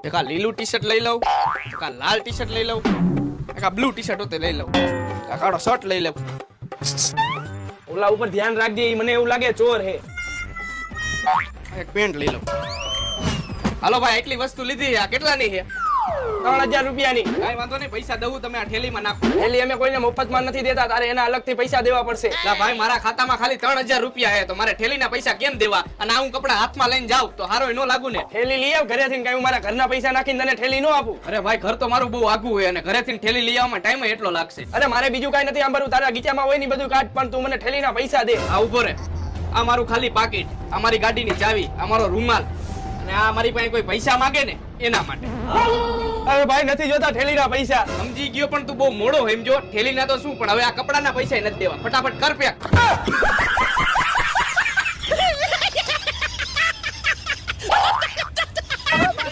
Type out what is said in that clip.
એક આ લીલું ટી શર્ટ લઈ લઉં, એક આ લાલ ટી શર્ટ લઈ લઉં, એક આ બ્લુ ટી શર્ટ હોતે લઈ લઉં, આ કાળો શર્ટ લઈ લઉં. ઓલા ઉપર ધ્યાન રાખજે, ઈ મને એવું લાગે ચોર હે. એક પેન્ટ લઈ લઉં. હાલો ભાઈ, એટલી વસ્તુ લીધી. આ કેટલાની છે? 3000 રૂપિયાની. કાઈ વાંધો નહીં, પૈસા દઉં, તમે આ થેલીમાં નાખો. થેલી અમે કોઈને મફતમાં નથી દેતા, તારે એના અલગથી પૈસા દેવા પડશે. ના ભાઈ, મારા ખાતામાં ખાલી 3000 રૂપિયા છે, તો મારે થેલીના પૈસા કેમ દેવા? અને આ હું કપડા હાથમાં લઈને જાઉં તો હારો નો લાગુ ને? થેલી લઈ આવ ઘરેથી, કઈ હું મારા ઘરના પૈસા નાખીને તને થેલી નો આપું. અરે ભાઈ, ઘર તો મારું બહુ આઘું હોય અને ઘરેથી થેલી લઈ આવવામાં ટાઈમ એટલો લાગશે. અરે મારે બીજું કઈ નથી આંબરું, તારા ગીચામાં હોય ને બધું કાઢ, પણ તું મને થેલીના પૈસા દે. આ ઉભો રે. આ મારું ખાલી પાકીટ, આ મારી ગાડીની ચાવી, આ મારો રૂમાલ, અને આ મારી પાસે કોઈ પૈસા માંગે ને એના માટે. અરે ભાઈ નથી જોતા થેલીના પૈસા. સમજી ગયો, પણ તું બહુ મોડો સમજો. થેલીના તો શું, પણ હવે આ કપડાના પૈસા નથી દેવા. ફટાફટ કર પેક.